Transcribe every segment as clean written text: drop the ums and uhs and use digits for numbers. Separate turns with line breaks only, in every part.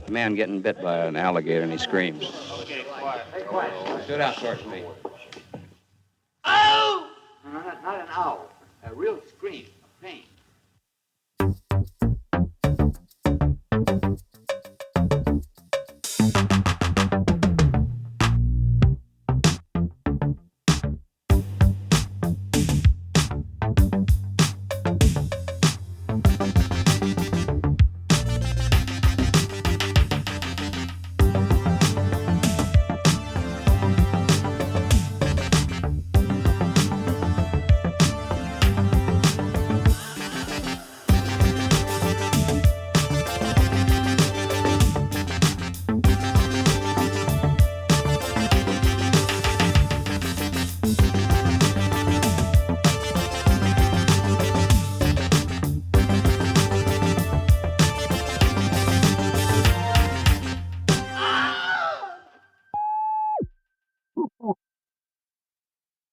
A man getting bit by an alligator and he screams.
Okay, quiet. Hey, quiet.
Stood out towards me.
Oh! No, not an owl. A real scream of pain.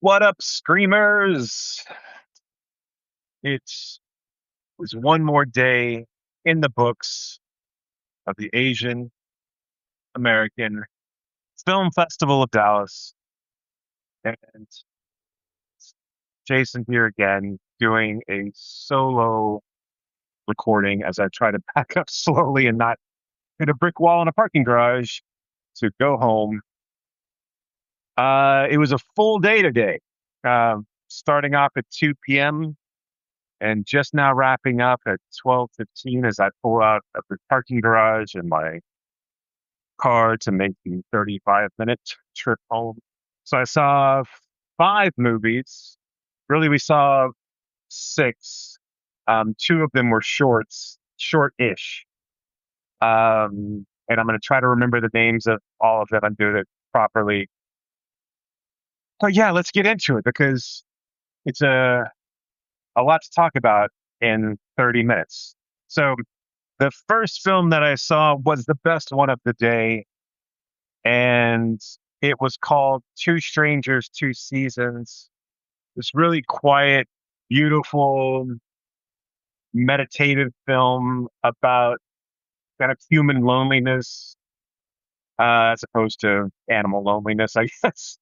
What up, screamers? It was one more day in the books of the Asian American Film Festival of Dallas. And Jason here again doing a solo recording as I try to back up slowly and not hit a brick wall in a parking garage to go home. It was a full day today, starting off at 2 p.m. and just now wrapping up at 12:15 as I pull out of the parking garage in my car to make the 35-minute trip home. So I saw 5 movies. Really, we saw 6. 2 of them were short-ish. And I'm going to try to remember the names of all of them and do it properly. But yeah, let's get into it because it's a lot to talk about in 30 minutes. So the first film that I saw was the best one of the day, and it was called Two Strangers, Two Seasons. This really quiet, beautiful, meditative film about kind of human loneliness as opposed to animal loneliness, I guess.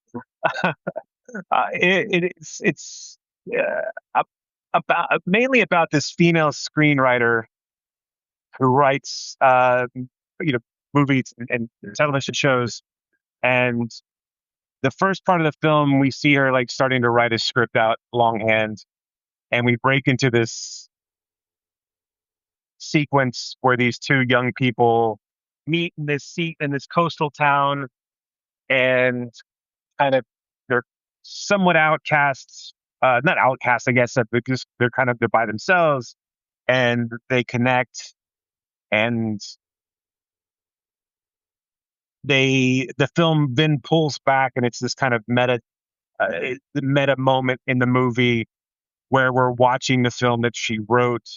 It's about mainly about this female screenwriter who writes movies and television shows. And the first part of the film, we see her like starting to write a script out longhand, and we break into this sequence where these 2 young people meet in this coastal town, and kind of they're somewhat outcasts, not outcasts, I guess, because they're by themselves, and they connect, and the film then pulls back, and it's this kind of meta moment in the movie where we're watching the film that she wrote,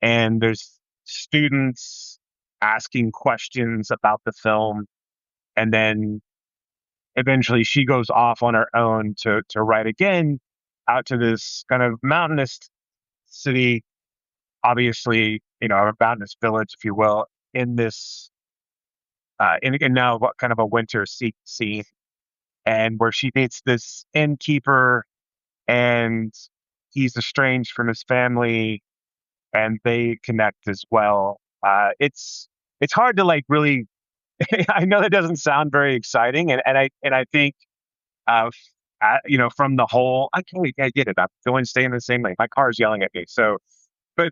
and there's students asking questions about the film, and then eventually she goes off on her own to write again out to this kind of mountainous city, obviously, a mountainous village, if you will, in this in now what kind of a winter scene, and where she meets this innkeeper, and he's estranged from his family, and they connect as well. It's hard to like really. I know that doesn't sound very exciting, and I think from the whole, I get it. I'm going to stay in the same lane. My car's yelling at me, but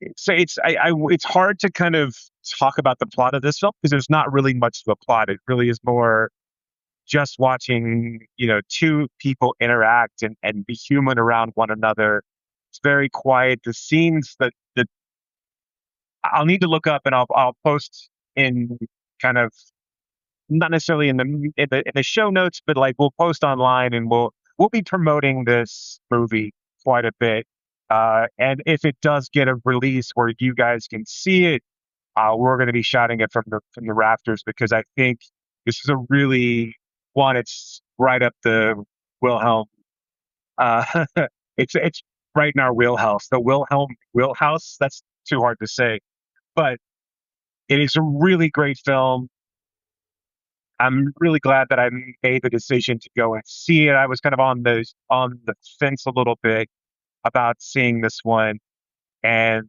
it's hard to kind of talk about the plot of this film because there's not really much of a plot. It really is more just watching, 2 people interact and be human around one another. It's very quiet. The scenes that I'll need to look up, and I'll post in kind of not necessarily in the show notes, but like we'll post online, and we'll be promoting this movie quite a bit. And if it does get a release where you guys can see it, we're going to be shouting it from the rafters, because I think this is a really one. It's right up the Wilhelm. Uh, it's right in our wheelhouse. The Wilhelm wheelhouse. That's too hard to say, but It is a really great film. I'm really glad that I made the decision to go and see it. I was kind of on the fence a little bit about seeing this one, and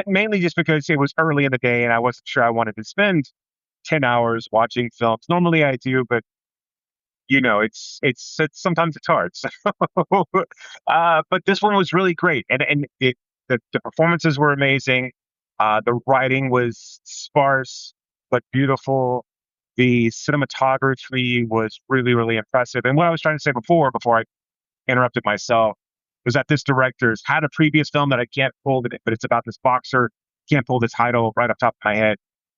mainly just because it was early in the day and I wasn't sure I wanted to spend 10 hours watching films. Normally I do, but it's sometimes it's hard. So, but this one was really great, and the performances were amazing. The writing was sparse but beautiful. The cinematography was really, really impressive. And what I was trying to say before I interrupted myself, was that this director's had a previous film that I can't pull it, but it's about this boxer. Can't pull the title right off the top of my head.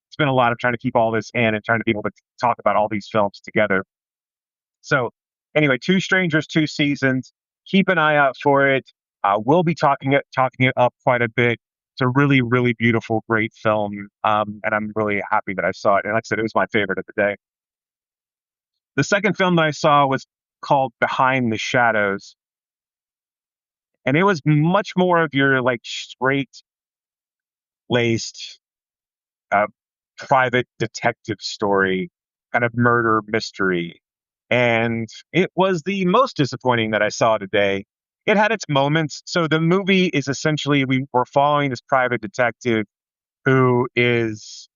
It's been a lot of trying to keep all this in and trying to be able to talk about all these films together. So anyway, Two Strangers, Two Seasons. Keep an eye out for it. We'll be talking it up quite a bit. It's a really, really beautiful, great film, and I'm really happy that I saw it. And like I said, it was my favorite of the day. The second film that I saw was called Behind the Shadows, and it was much more of your like straight laced uh, private detective story, kind of murder mystery. And it was the most disappointing that I saw today. It had its moments. So the movie is essentially we're following this private detective who is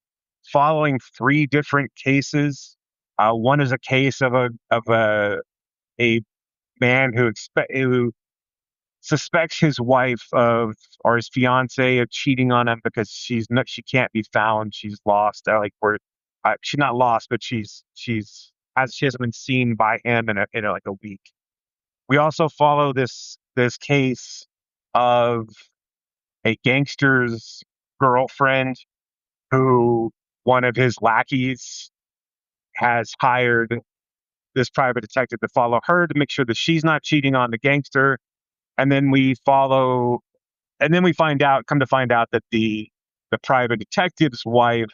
following three different cases. One is a case of a man who suspects his wife of or his fiance of cheating on him because she can't be found. She's lost. She's not lost, but she hasn't been seen by him in like a week. We also follow this case of a gangster's girlfriend who one of his lackeys has hired this private detective to follow her to make sure that she's not cheating on the gangster. And then we come to find out that the private detective's wife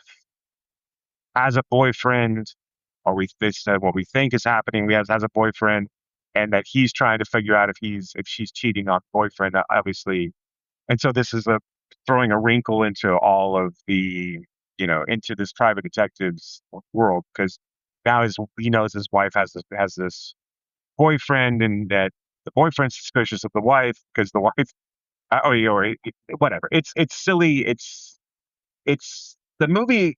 has a boyfriend, or they said what we think is happening. Has a boyfriend, and that he's trying to figure out if she's cheating on the boyfriend, obviously. And so this is a throwing a wrinkle into all of into this private detective's world, because now he knows his wife has this boyfriend, and that the boyfriend's suspicious of the wife because the wife or whatever. It's silly. It's the movie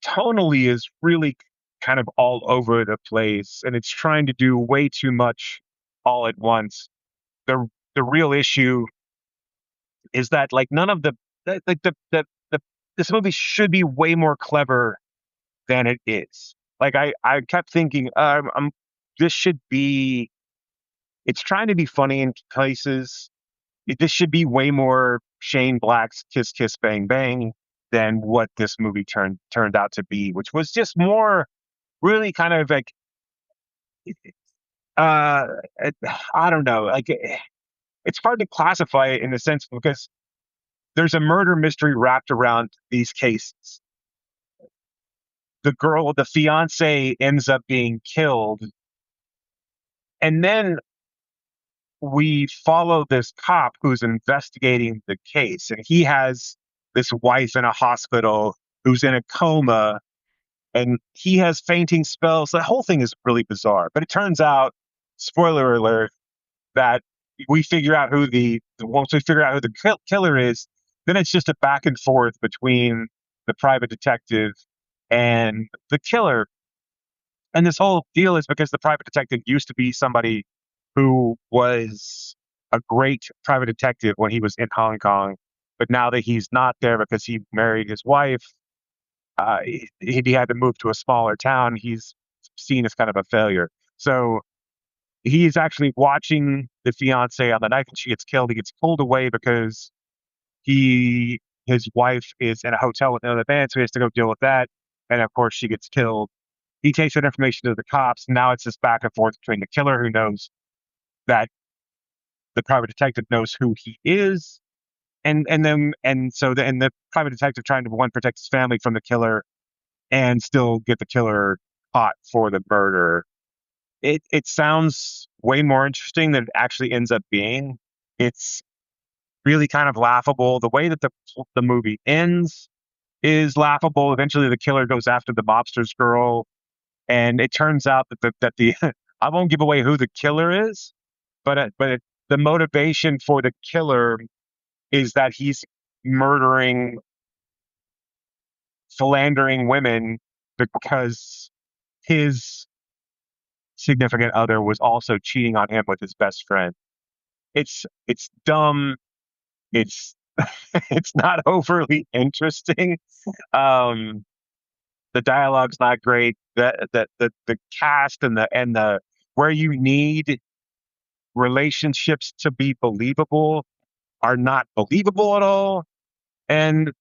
tonally is really kind of all over the place, and it's trying to do way too much all at once. The real issue is that like none of like the this movie should be way more clever than it is. Like I kept thinking, this should be. It's trying to be funny in places. This should be way more Shane Black's Kiss Kiss Bang Bang than what this movie turned out to be, which was just more really kind of like uh I don't know, like it's hard to classify it in a sense because there's a murder mystery wrapped around these cases. The fiance ends up being killed, and then we follow this cop who's investigating the case, and he has this wife in a hospital who's in a coma, and he has fainting spells. The whole thing is really bizarre, but it turns out, spoiler alert, that once we figure out who the killer is, then it's just a back and forth between the private detective and the killer. And this whole deal is because the private detective used to be somebody who was a great private detective when he was in Hong Kong, but now that he's not there because he married his wife, he had to move to a smaller town. He's seen as kind of a failure. So he's actually watching the fiance on the night that she gets killed. He gets pulled away because his wife is in a hotel with another man, so he has to go deal with that. And of course, she gets killed. He takes that information to the cops. Now it's this back and forth between the killer who knows that the private detective knows who he is, and the private detective trying to one protect his family from the killer and still get the killer caught for the murder. It sounds way more interesting than it actually ends up being. It's really kind of laughable. The way that the movie ends is laughable. Eventually, the killer goes after the mobster's girl, and it turns out that the I won't give away who the killer is, but the motivation for the killer is that he's murdering, philandering women because his significant other was also cheating on him with his best friend. It's dumb. It's it's not overly interesting. Um, the dialogue's not great. The cast and the where you need relationships to be believable are not believable at all. And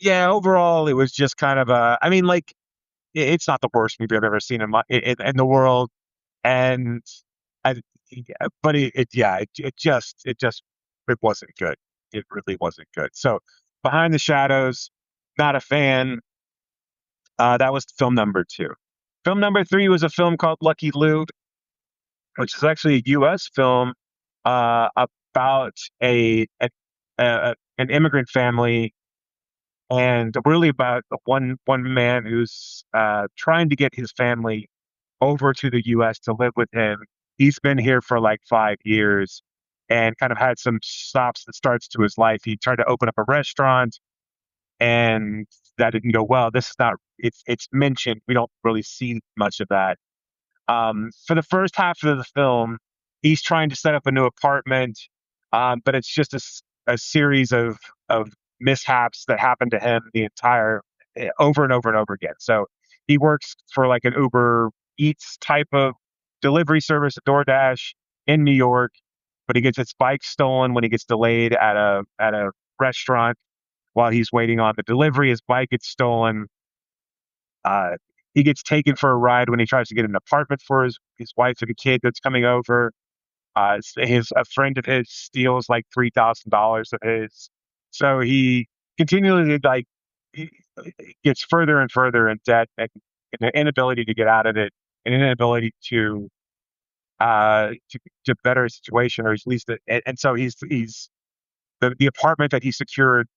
yeah, overall, it was just kind of a. I mean, like it's not the worst movie I've ever seen in the world, and I, yeah, but it wasn't good. It really wasn't good. So, Behind the Shadows, not a fan. That was film number two. Film number three was a film called Lucky Luke, which is actually a U.S. film about an immigrant family, and really about one man who's trying to get his family over to the U.S. to live with him. He's been here for like 5 years and kind of had some stops and starts to his life. He tried to open up a restaurant, and that didn't go well. This is not. It's mentioned. We don't really see much of that. For the first half of the film, he's trying to set up a new apartment, but it's just a series of mishaps that happen to him the entire over and over and over again. So he works for like an Uber Eats type of delivery service, a DoorDash in New York, but he gets his bike stolen when he gets delayed at a restaurant while he's waiting on the delivery. His bike gets stolen. Uh, he gets taken for a ride when he tries to get an apartment for his wife and a kid that's coming over. A friend of his steals like $3,000 of his, so he continually like he gets further and further in debt, and an inability to get out of it, and an inability uh to better his situation, or at least and so he's the apartment that he secured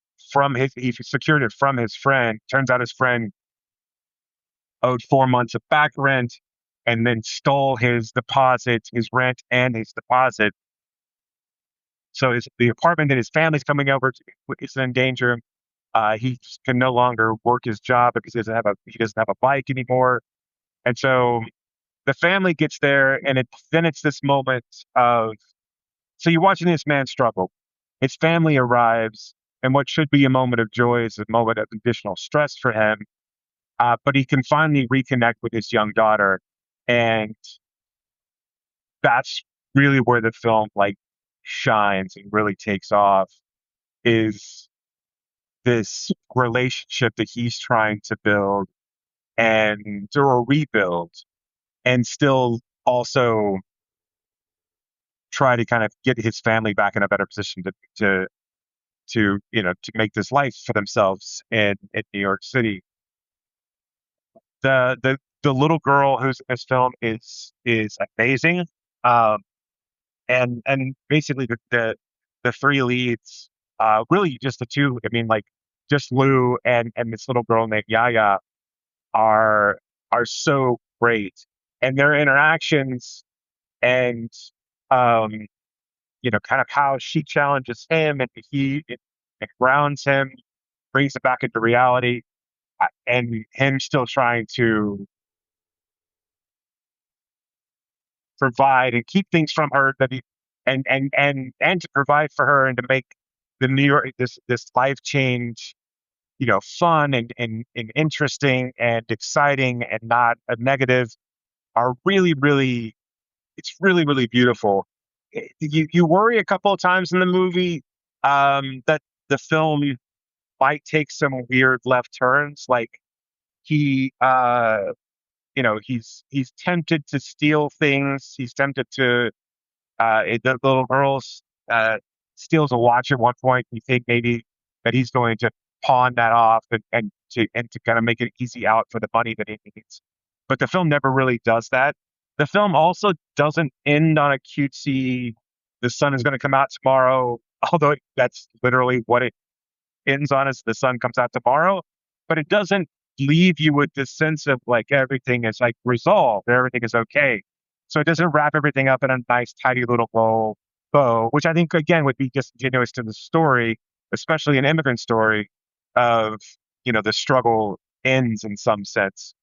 it from his friend. Turns out his friend owed 4 months of back rent and then stole his deposit, his rent, and his deposit. So the apartment that his family's coming over to is in danger. He can no longer work his job because he doesn't have a bike anymore. And so the family gets there, and then it's this moment of so you're watching this man struggle. His family arrives, and what should be a moment of joy is a moment of additional stress for him. But he can finally reconnect with his young daughter, and that's really where the film like shines and really takes off. Is this relationship that he's trying to build and or rebuild, and still also try to kind of get his family back in a better position to make this life for themselves in New York City. The little girl who's in this film is amazing. Um, and basically the three leads, really just the two. I mean, like just Lou and this little girl named Yaya are are so great, and their interactions and um, kind of how she challenges him and it grounds him, brings it back into reality, and him still trying to provide and keep things from her that he and to provide for her and to make the New York this life change, fun and interesting and exciting and not a negative are really really it's really really beautiful. You worry a couple of times in the movie that the film might take some weird left turns, like he he's tempted to steal things. He's tempted to the little girl uh, steals a watch at one point. You think maybe that he's going to pawn that off and to kind of make an easy out for the money that he needs. But the film never really does that. The film also doesn't end on a cutesy. The sun is going to come out tomorrow, although that's literally what it ends on is the sun comes out tomorrow. but it doesn't leave you with this sense of like everything is like resolved, everything is okay. So it doesn't wrap everything up in a nice, tidy little bow, which I think again would be disingenuous to the story, especially an immigrant story of the struggle ends in some sense.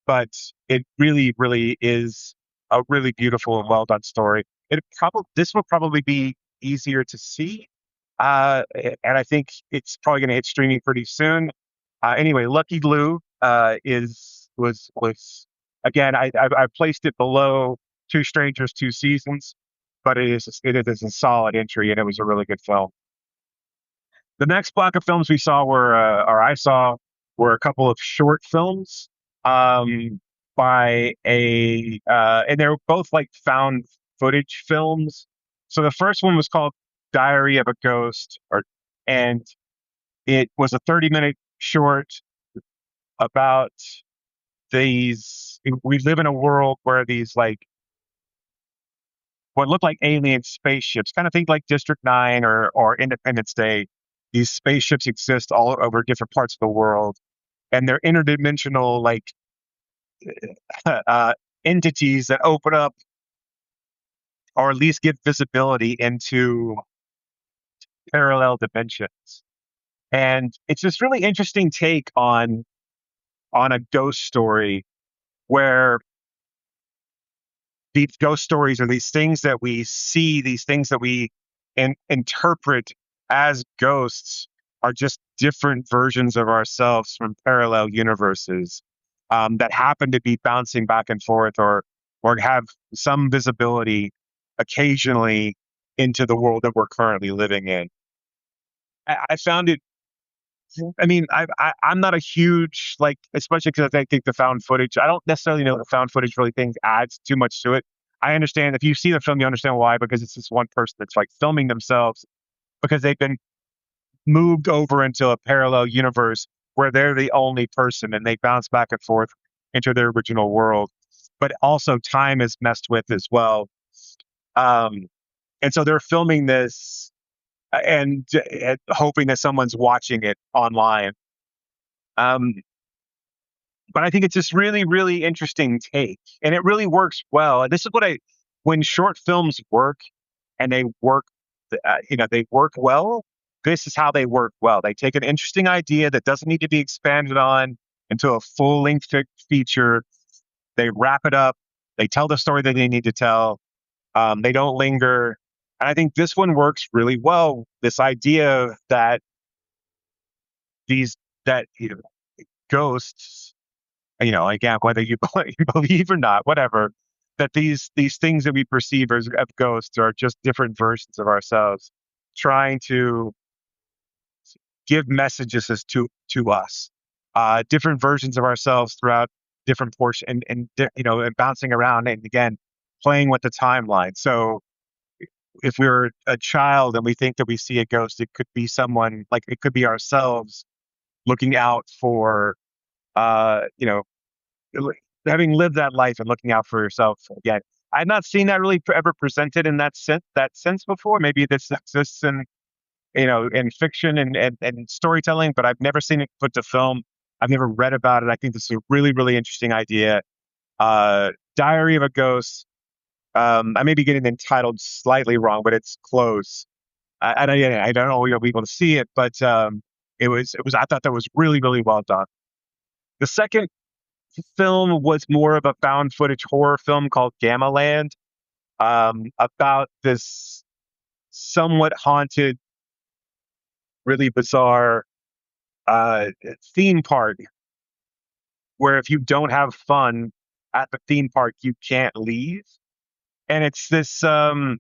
But it really, really is a really beautiful and well done story. This will probably be easier to see, and I think it's probably going to hit streaming pretty soon. Anyway, Lucky Lou is was again. I placed it below Two Strangers, Two Seasons, but it is a solid entry, and it was a really good film. The next block of films we saw or I saw, were a couple of short films by and they were both like found footage films. So the first one was called Diary of a Ghost, and it was a 30-minute short about these. We live in a world where these like what look like alien spaceships, kind of think like District 9 or Independence Day. These spaceships exist all over different parts of the world, and they're interdimensional like uh, entities that open up or at least give visibility into parallel dimensions. And it's this really interesting take on a ghost story where these ghost stories are these things that we see, these things that we interpret as ghosts are just different versions of ourselves from parallel universes that happen to be bouncing back and forth or have some visibility occasionally into the world that we're currently living in. I found it. I mean, I'm not a huge like, especially because I think the found footage. I don't necessarily know the found footage really thing adds too much to it. I understand if you see the film, you understand why, because it's this one person that's like filming themselves because they've been moved over into a parallel universe where they're the only person and they bounce back and forth into their original world. But also time is messed with as well. Um, and so they're filming this and hoping that someone's watching it online. Um, but I think it's this really, really interesting take, and it really works well. And this is when short films work and they work, they work well. This is how they work well. They take an interesting idea that doesn't need to be expanded on into a full length feature. They wrap it up. They tell the story that they need to tell. They don't linger. And I think this one works really well. This idea that these that ghosts, again, whether you believe or not, whatever, that these things that we perceive as ghosts are just different versions of ourselves, trying to give messages to us, different versions of ourselves throughout different portions, and bouncing around, and again, playing with the timeline. So if we're a child and we think that we see a ghost, it could be someone, like it could be ourselves looking out for, uh, you know, having lived that life and looking out for yourself again. I've not seen that really ever presented in that sense before. Maybe this exists in fiction and storytelling, but I've never seen it put to film. I've never read about it. I think this is a really, really interesting idea. Diary of a Ghost. I may be getting the title slightly wrong, but it's close. I don't know if you'll be able to see it, but it was. I thought that was really, really well done. The second film was more of a found footage horror film called Gamma Land, about this somewhat haunted, really bizarre theme park where if you don't have fun at the theme park, you can't leave. And it's this story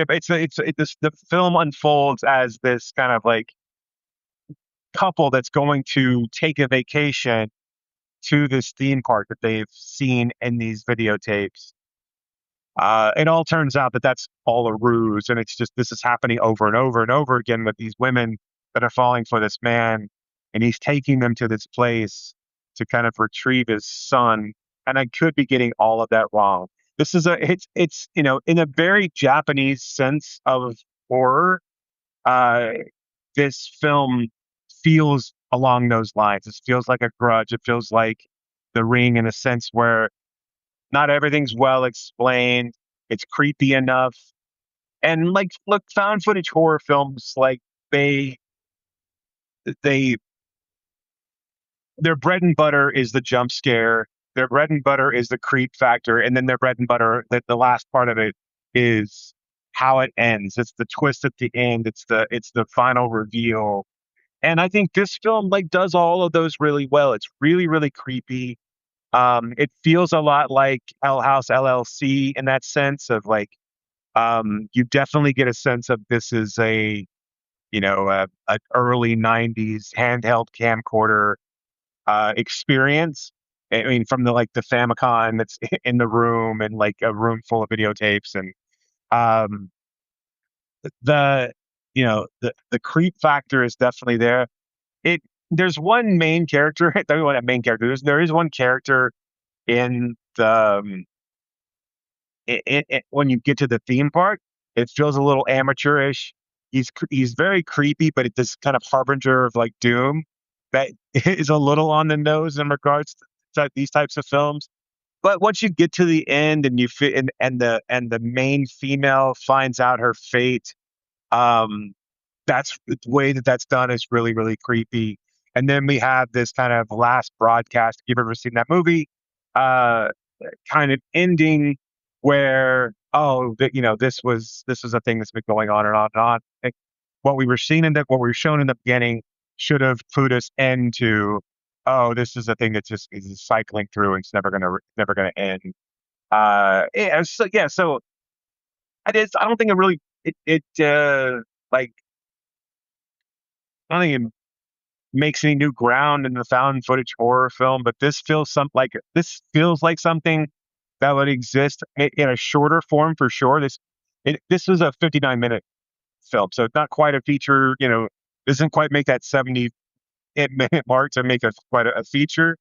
of the film unfolds as this kind of like couple that's going to take a vacation to this theme park that they've seen in these videotapes. It all turns out that that's all a ruse, and it's just this is happening over and over and over again with these women that are falling for this man, and he's taking them to this place to kind of retrieve his son. And I could be getting all of that wrong. This is it's in a very Japanese sense of horror. Uh, this film feels along those lines. It feels like a Grudge. It feels like The Ring in a sense where not everything's well explained. It's creepy enough. And like, look, found footage horror films, like they they their bread and butter is the jump scare. Their bread and butter is the creep factor, and then their bread and butter, the last part of it is how it ends. It's the twist at the end. It's the final reveal. And I think this film like does all of those really well. It's really really creepy. It feels a lot like L House LLC in that sense of like you definitely get a sense of this is a early '90s handheld camcorder experience. I mean, from the Famicom that's in the room and like a room full of videotapes and um, the the creep factor is definitely there. It There's one main character. There one main character. There is one character in the when you get to the theme park. It feels a little amateurish. He's very creepy, but it's this kind of harbinger of like doom that is a little on the nose in regards to these types of films. But once you get to the end and you fit and the main female finds out her fate, um, that's the way that that's done is really really creepy. And then we have this kind of last broadcast. If you've ever seen that movie, uh, kind of ending where this was a thing that's been going on and on and on. Like, what we were shown in the beginning should have clued us into, oh, this is a thing that just is cycling through and it's never gonna end. So I don't think it really like I don't think it makes any new ground in the found footage horror film, but this feels like something that would exist in a shorter form for sure. This was a 59-minute film, so it's not quite a feature. Doesn't quite make that 70-minute mark to make quite a feature.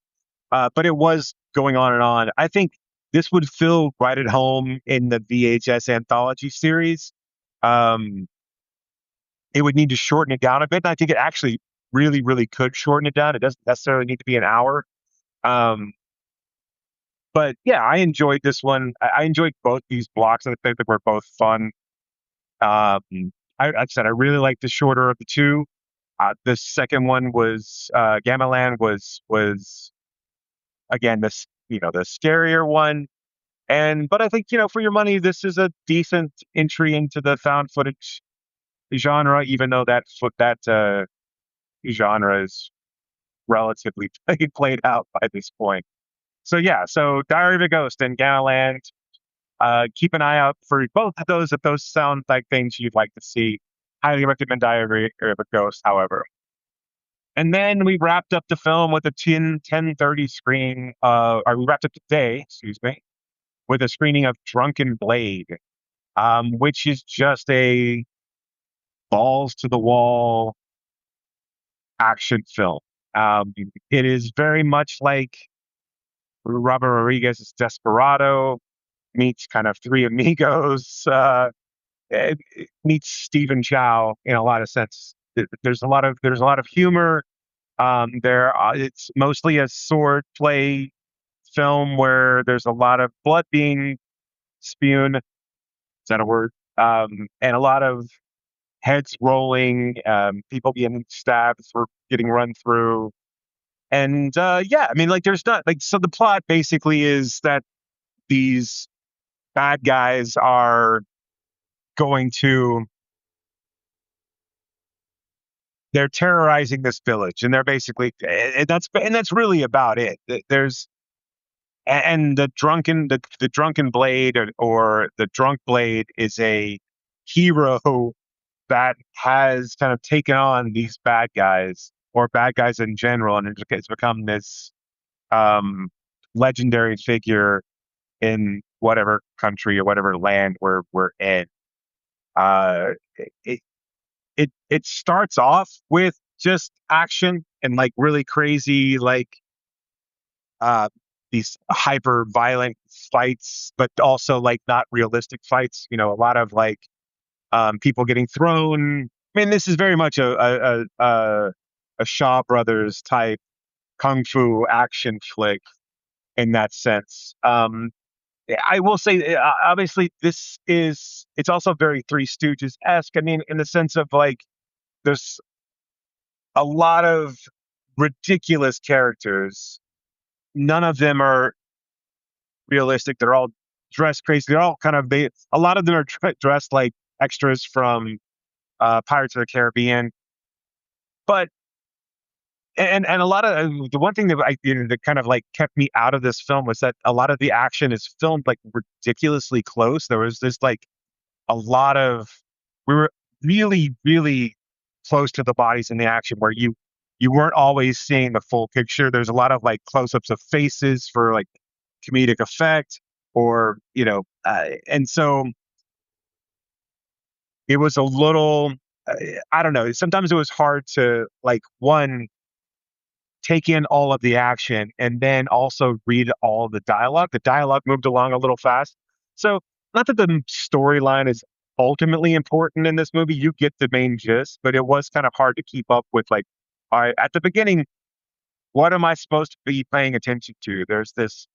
But it was going on and on. I think this would feel right at home in the VHS anthology series. Um, it would need to shorten it down a bit. And I think it actually really, really could shorten it down. It doesn't necessarily need to be an hour. Um, but yeah, I enjoyed this one. I enjoyed both these blocks. I think they were both fun. Like I said, I really liked the shorter of the two. The second one was Gamma Land was again the scarier one. But I think for your money, this is a decent entry into the found footage genre, even though that genre is relatively played out by this point. So yeah, so Diary of a Ghost and Galaland. Keep an eye out for both of those if those sound like things you'd like to see. Highly recommend Diary of a Ghost, however. And then we wrapped up the film with a 10:30 screen. Or we wrapped up today, excuse me, with a screening of Drunken Blade, which is just a balls to the wall action film. It is very much like Robert Rodriguez's Desperado meets kind of Three Amigos, it meets Stephen Chow in a lot of sense. There's a lot of humor. It's mostly a sword play film where there's a lot of blood being spewed. Is that a word? And a lot of heads rolling, people getting stabbed or getting run through. And yeah, I mean, like, there's not like so. The plot basically is that these bad guys are going to they're terrorizing this village, and they're basically and that's really about it. There's and the drunken blade or the drunk blade is a hero that has kind of taken on these bad guys or bad guys in general, and it's become this um, legendary figure in whatever country or whatever land we're in. Uh, it it starts off with just action and like really crazy uh, these hyper violent fights, but also like not realistic fights. A lot of people getting thrown. I mean, this is very much a Shaw Brothers type kung fu action flick in that sense. I will say, obviously, it's also very Three Stooges esque. I mean, in the sense of like, there's a lot of ridiculous characters. None of them are realistic. They're all dressed crazy. They're all kind of a lot of them are dressed like extras from Pirates of the Caribbean. But and a lot of the one thing that that kind of like kept me out of this film was that a lot of the action is filmed like ridiculously close. There was this like a lot of we were really close to the bodies in the action where you weren't always seeing the full picture. There's a lot of like close-ups of faces for like comedic effect, or and so it was a little uh, I don't know, sometimes it was hard to like one take in all of the action and then also read all the dialogue. The dialogue moved along a little fast. So, not that the storyline is ultimately important in this movie, you get the main gist, but it was kind of hard to keep up with like, all right, at the beginning, what am I supposed to be paying attention to? There's this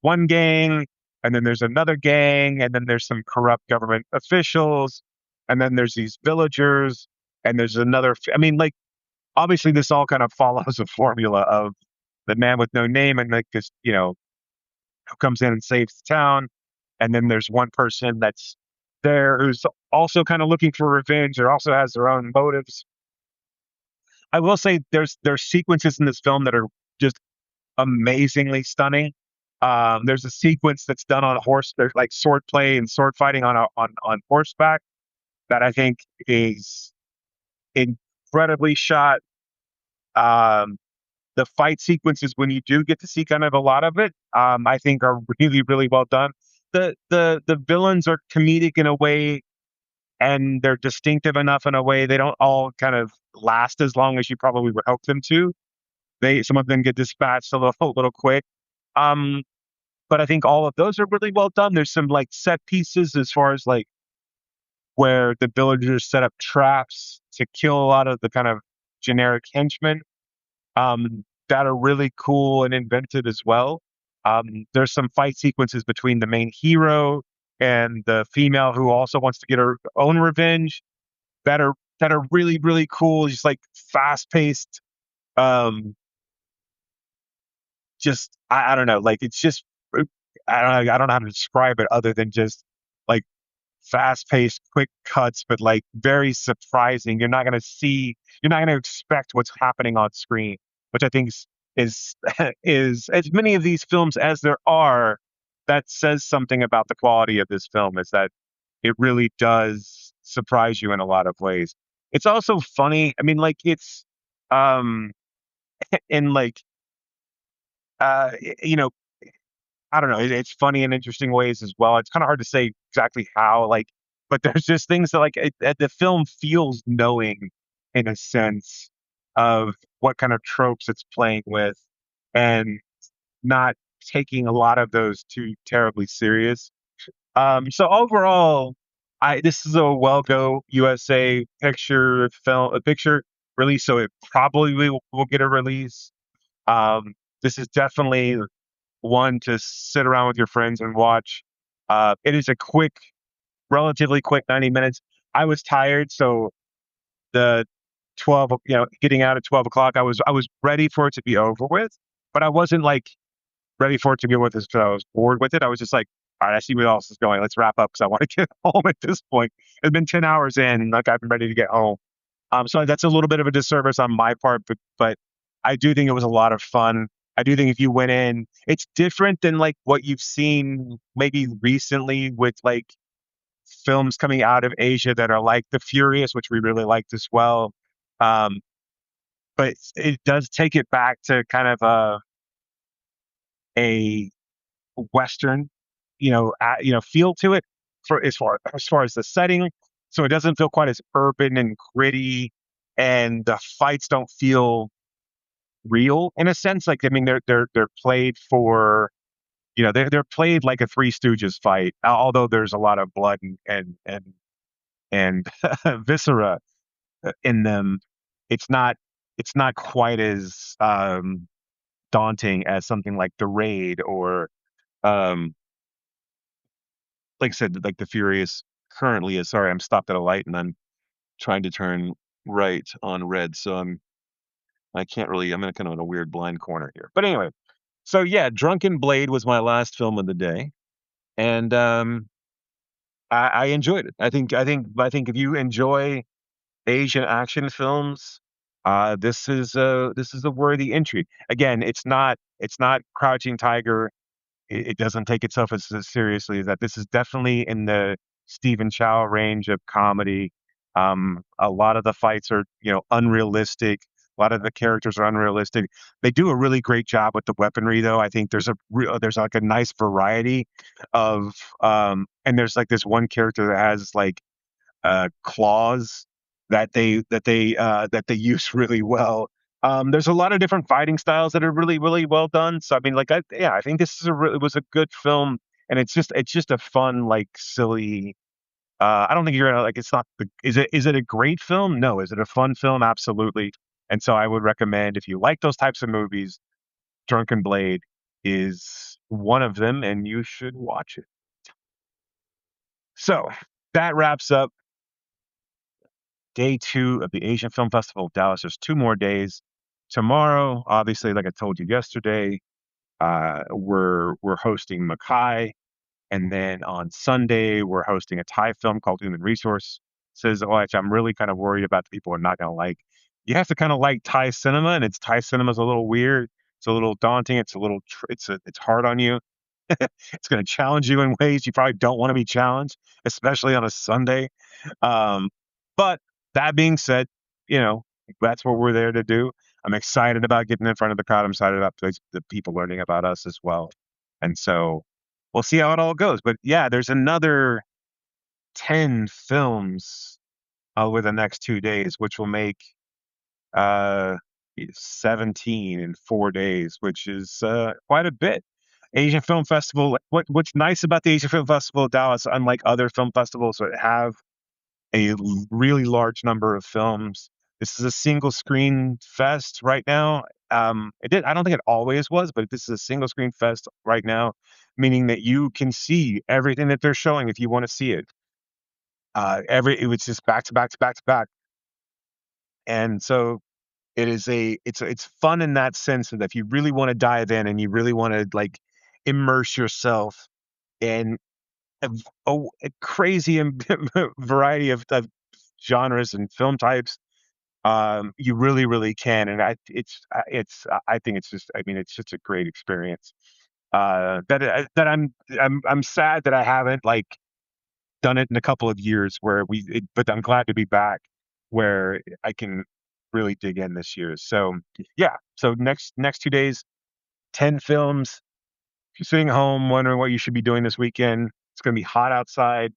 one gang, and then there's another gang, and then there's some corrupt government officials, and then there's these villagers, and there's another I mean, like, obviously this all kind of follows a formula of the man with no name and like this, who comes in and saves the town. And then there's one person that's there who's also kind of looking for revenge or also has their own motives. I will say there's sequences in this film that are just amazingly stunning. There's a sequence that's done on a horse. There's like sword play and sword fighting on horseback that I think is incredibly shot. Um, the fight sequences, when you do get to see kind of a lot of it, I think are really well done. The villains are comedic in a way, and they're distinctive enough in a way. They don't all kind of last as long as you probably would hope them to. Some of them get dispatched a little quick. Um, but I think all of those are really well done. There's some like set pieces as far as like where the villagers set up traps to kill a lot of the kind of generic henchmen, that are really cool and inventive as well. There's some fight sequences between the main hero and the female who also wants to get her own revenge that are really cool. Just like fast paced. Um, just I don't know. Like it's just I don't know how to describe it other than just like fast paced, quick cuts, but like very surprising. You're not gonna expect what's happening on screen, which I think is is as many of these films as there are, that says something about the quality of this film, is that it really does surprise you in a lot of ways. It's also funny. I mean, like it's um in like you know, I don't know. It's funny in interesting ways as well. It's kind of hard to say exactly how, like, but there's just things that like the film feels knowing in a sense of what kind of tropes it's playing with, and not taking a lot of those too terribly serious. So overall, I this is a well go USA picture film a picture release, so it probably will get a release. Um, this is definitely one to sit around with your friends and watch. It is a relatively quick 90 minutes. I was tired, so the 12, getting out at 12 o'clock, I was ready for it to be over with, but I wasn't like ready for it to be over with because I was bored with it. I was just like, all right, I see where else is going. Let's wrap up because I want to get home at this point. It's been 10 hours in, and like I'm ready to get home. So that's a little bit of a disservice on my part, but I do think it was a lot of fun. I do think if you went in, it's different than like what you've seen maybe recently with like films coming out of Asia that are like The Furious, which we really liked as well. Um, but it does take it back to kind of a Western, feel to it for as far as the setting. So it doesn't feel quite as urban and gritty, and the fights don't feel real in a sense. Like I mean, they're played for they're played like a Three Stooges fight, although there's a lot of blood and viscera in them. It's not. it's not quite as daunting as something like The Raid or um, like I said, like The Furious currently is. Sorry, I'm stopped at a light and I'm trying to turn right on red, so I can't really. I'm in kind of in a weird blind corner here. But anyway, so yeah, Drunken Blade was my last film of the day, and I enjoyed it. I think if you enjoy Asian action films, this is a worthy entry. Again, it's not Crouching Tiger. It doesn't take itself as seriously as that. This is definitely in the Stephen Chow range of comedy. A lot of the fights are, unrealistic. A lot of the characters are unrealistic. They do a really great job with the weaponry, though. I think there's like a nice variety of, and there's like this one character that has like claws that they use really well. There's a lot of different fighting styles that are really really well done. So I mean, like, I think this is it was a good film, and it's just a fun, like, silly. I don't think you're gonna like. It's not. Is it a great film? No. Is it a fun film? Absolutely. And so I would recommend, if you like those types of movies, Drunken Blade is one of them, and you should watch it. So that wraps up day 2 of the Asian Film Festival of Dallas. There's 2 more days. Tomorrow, obviously, like I told you yesterday, we're hosting Mackay, and then on Sunday we're hosting a Thai film called Human Resources, which I'm really kind of worried about the people are not going to like. You have to kind of like Thai cinema, and Thai cinema's a little weird. It's a little daunting. It's a little it's hard on you. It's going to challenge you in ways you probably don't want to be challenged, especially on a Sunday. Um, but that being said, you know, that's what we're there to do. I'm excited about getting in front of the crowd. I'm excited about the people learning about us as well. And so we'll see how it all goes. But yeah, there's another 10 films over the next 2 days, which will make uh, 17 in 4 days, which is quite a bit. Asian Film Festival. What's nice about the Asian Film Festival of Dallas, unlike other film festivals that have really large number of films, this is a single screen fest right now. I don't think it always was, but this is a single screen fest right now, meaning that you can see everything that they're showing if you want to see it. It was just back to back to back to back, and so it's fun in that sense that if you really want to dive in and you really want to, like, immerse yourself in a crazy variety of genres and film types, you really really can. And I think it's just, I mean, it's just a great experience. That I'm sad that I haven't, like, done it in a couple of years, but I'm glad to be back where I can really dig in this year. So yeah, so next 2 days, 10 films. If you're sitting home wondering what you should be doing this weekend, it's going to be hot outside.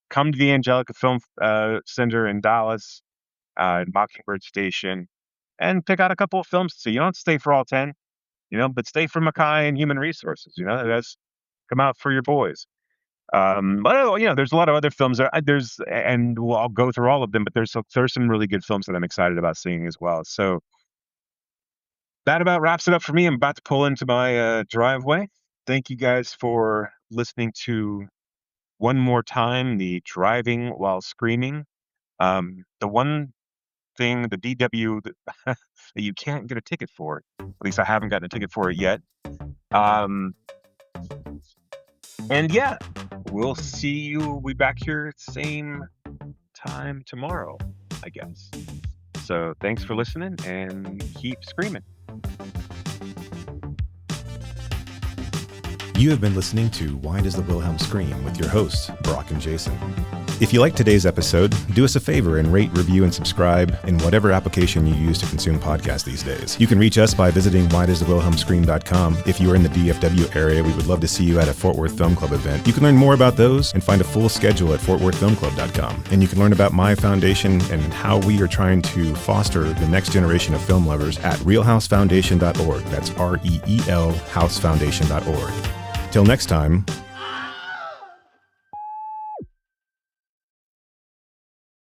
Come to the Angelica Film Center in Dallas, Mockingbird Station, and pick out a couple of films to see. You don't have to stay for all 10, but stay for Mackay and Human Resources. That's come out for your boys. But there's a lot of other films I'll go through all of them, but there's some really good films that I'm excited about seeing as well. So that about wraps it up for me. I'm about to pull into my driveway. Thank you guys for listening to one more time the Driving While Screaming. The one thing, the DW that you can't get a ticket for, at least I haven't gotten a ticket for it yet. And yeah, we'll see you. We'll be back here same time tomorrow, I guess. So thanks for listening, and keep screaming.
You have been listening to Why Does the Wilhelm Scream with your hosts, Brock and Jason. If you liked today's episode, do us a favor and rate, review, and subscribe in whatever application you use to consume podcasts these days. You can reach us by visiting whydoesthewilhelmscream.com. If you are in the DFW area, we would love to see you at a Fort Worth Film Club event. You can learn more about those and find a full schedule at fortworthfilmclub.com. And you can learn about my foundation and how we are trying to foster the next generation of film lovers at realhousefoundation.org. That's REEL housefoundation.org. Till next time,